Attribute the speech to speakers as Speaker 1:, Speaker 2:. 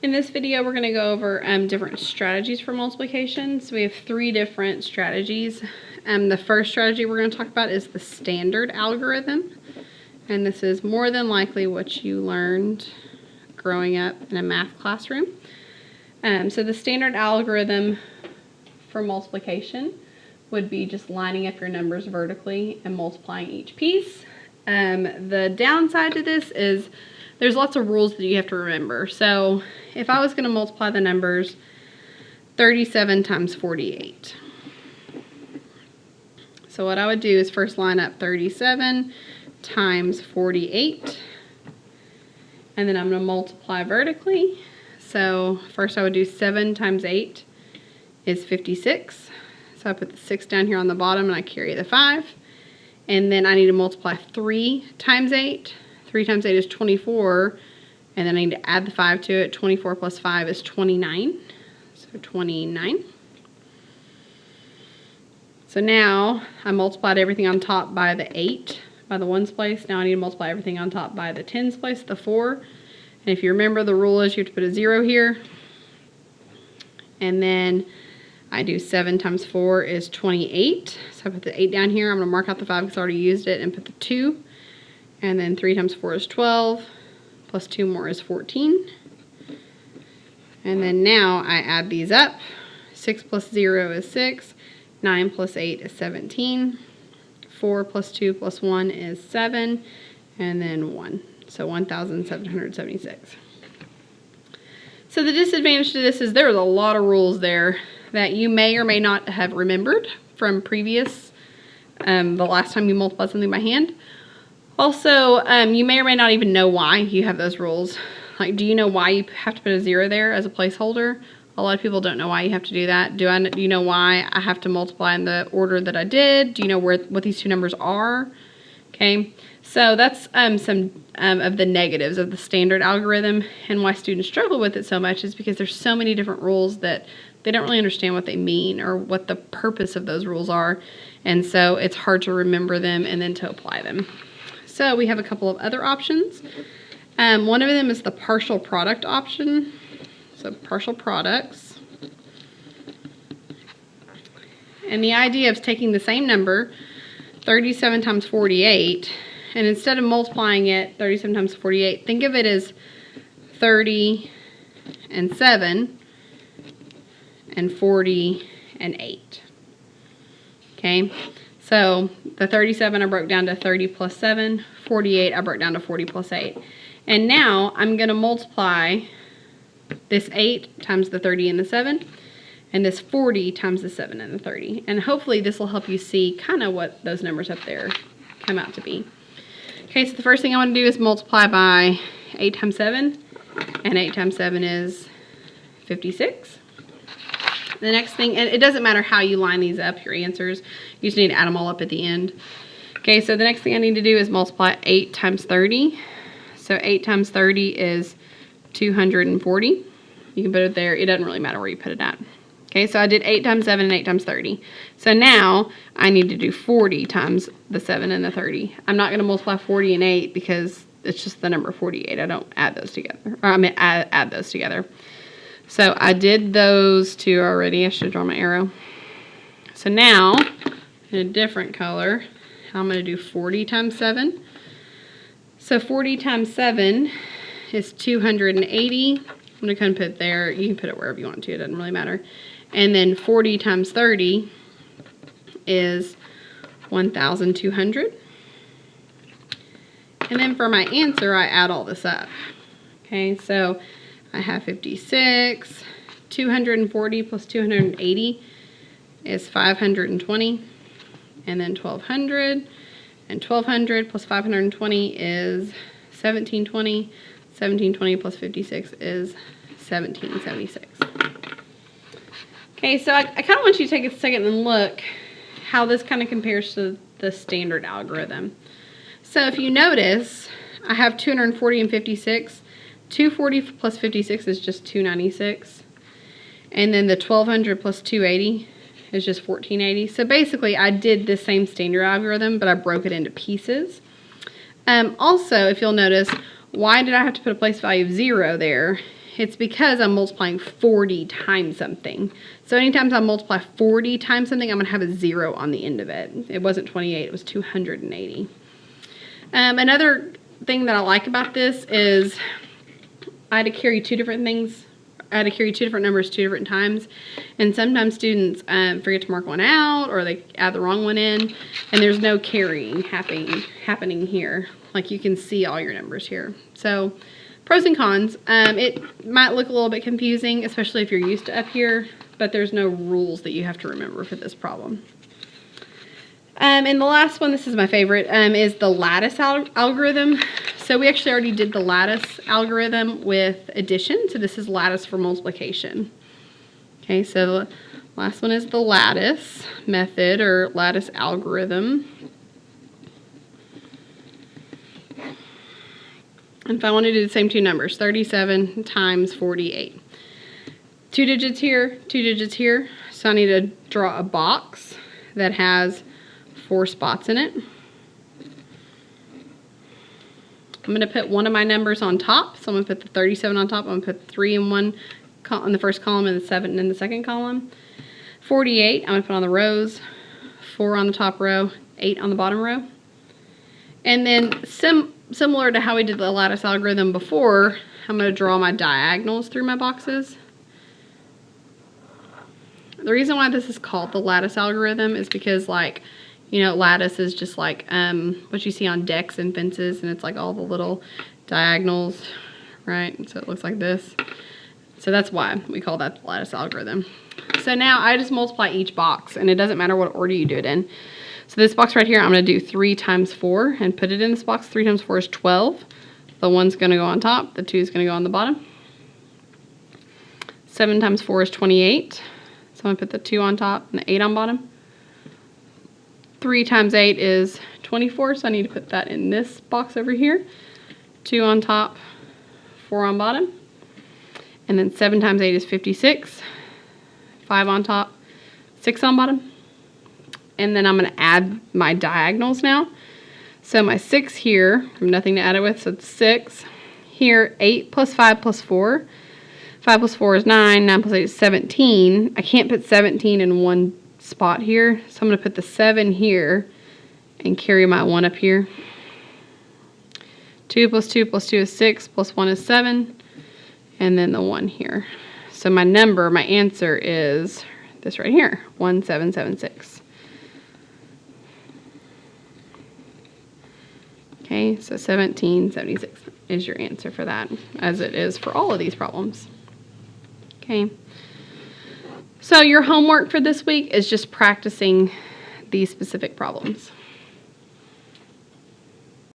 Speaker 1: In this video, we're going to go over different strategies for multiplication. So we have 3 different strategies. The first strategy we're going to talk about is the standard algorithm. And this is more than likely what you learned growing up in a math classroom. So the standard algorithm for multiplication would be just lining up your numbers vertically and multiplying each piece. The downside to this is there's lots of rules that you have to remember. So if I was going to multiply the numbers 37 times 48. So what I would do is first line up 37 times 48. And then I'm going to multiply vertically. So first I would do 7 times 8 is 56. So I put the 6 down here on the bottom and I carry the 5. And then I need to multiply 3 times 8. 3 times 8 is 24, and then I need to add the 5 to it. 24 plus 5 is 29, so 29. So now I multiplied everything on top by the 8, by the ones place. Now I need to multiply everything on top by the tens place, the 4. And if you remember, the rule is you have to put a 0 here. And then I do 7 times 4 is 28. So I put the 8 down here. I'm going to mark out the 5 because I already used it and put the 2. And then 3 times 4 is 12, plus 2 more is 14. And then now I add these up. 6 plus 0 is 6. 9 plus 8 is 17. 4 plus 2 plus 1 is 7. And then 1. So 1,776. So the disadvantage to this is there's a lot of rules there that you may or may not have remembered from previous, the last time you multiplied something by hand. Also, you may or may not even know why you have those rules. Like, do you know why you have to put a 0 there as a placeholder? A lot of people don't know why you have to do that. Do you know why I have to multiply in the order that I did? Do you know what these two numbers are? Okay, so that's some of the negatives of the standard algorithm, and why students struggle with it so much is because there's so many different rules that they don't really understand what they mean or what the purpose of those rules are, and so it's hard to remember them and then to apply them. So we have a couple of other options. One of them is the partial product option. So partial products. And the idea of taking the same number, 37 times 48, and instead of multiplying it, 37 times 48, think of it as 30 and 7 and 40 and 8. Okay? So the 37 I broke down to 30 plus 7, 48 I broke down to 40 plus 8. And now I'm going to multiply this 8 times the 30 and the 7, and this 40 times the 7 and the 30. And hopefully this will help you see kind of what those numbers up there come out to be. Okay, so the first thing I want to do is multiply by 8 times 7, and 8 times 7 is 56. The next thing, and it doesn't matter how you line these up, your answers, you just need to add them all up at the end. Okay, so the next thing I need to do is multiply 8 times 30. So 8 times 30 is 240. You can put it there. It doesn't really matter where you put it at. Okay, so I did 8 times 7 and 8 times 30. So now I need to do 40 times the 7 and the 30. I'm not going to multiply 40 and 8 because it's just the number 48. I don't add those together. Or I mean, add those together. So I did those two already. I should draw my arrow. So now, in a different color, I'm going to do 40 times 7. So 40 times 7 is 280. I'm going to kind of put it there. You can put it wherever you want to. It doesn't really matter. And then 40 times 30 is 1,200. And then for my answer, I add all this up. Okay, so I have 56, 240 plus 280 is 520, and then 1,200, and 1,200 plus 520 is 1,720, 1,720 plus 56 is 1,776. Okay, so I kind of want you to take a second and look how this kind of compares to the standard algorithm. So if you notice, I have 240 and 56. 240 plus 56 is just 296. And then the 1,200 plus 280 is just 1,480. So basically, I did the same standard algorithm, but I broke it into pieces. Also, if you'll notice, why did I have to put a place value of 0 there? It's because I'm multiplying 40 times something. So anytime I multiply 40 times something, I'm going to have a 0 on the end of it. It wasn't 28, it was 280. Another thing that I like about this is I had to carry two different things. I had to carry two different numbers 2 different times. And sometimes students forget to mark one out, or they add the wrong one in, and there's no carrying happening here. Like, you can see all your numbers here. So pros and cons. It might look a little bit confusing, especially if you're used to up here, but there's no rules that you have to remember for this problem. And the last one, this is my favorite, is the lattice algorithm. So we actually already did the lattice algorithm with addition. So this is lattice for multiplication. Okay, so the last one is the lattice method or lattice algorithm. And if I want to do the same two numbers, 37 times 48. 2 digits here, 2 digits here. So I need to draw a box that has 4 spots in it. I'm going to put one of my numbers on top. So I'm going to put the 37 on top. I'm going to put 3 in the first column and the 7 in the second column. 48, I'm going to put on the rows. 4 on the top row, 8 on the bottom row. And then similar to how we did the lattice algorithm before, I'm going to draw my diagonals through my boxes. The reason why this is called the lattice algorithm is because, like, you know, lattice is just like what you see on decks and fences, and it's like all the little diagonals, right? So it looks like this. So that's why we call that the lattice algorithm. So now I just multiply each box, and it doesn't matter what order you do it in. So this box right here, I'm going to do 3 times 4 and put it in this box. 3 times 4 is 12. The 1's going to go on top. The 2 is going to go on the bottom. 7 times 4 is 28. So I'm going to put the 2 on top and the 8 on bottom. 3 times 8 is 24, so I need to put that in this box over here. 2 on top, 4 on bottom. And then 7 times 8 is 56. 5 on top, 6 on bottom. And then I'm going to add my diagonals now. So my 6 here, I have nothing to add it with, so it's 6. Here, 8 plus 5 plus 4. 5 plus 4 is 9. 9 plus 8 is 17. I can't put 17 in one spot here, so I'm going to put the 7 here and carry my 1 up here. 2 plus 2 plus 2 is 6, plus 1 is 7, and then the 1 here. So my answer is this right here, 1776. Okay, so 1776 is your answer for that, as it is for all of these problems. Okay. So your homework for this week is just practicing these specific problems.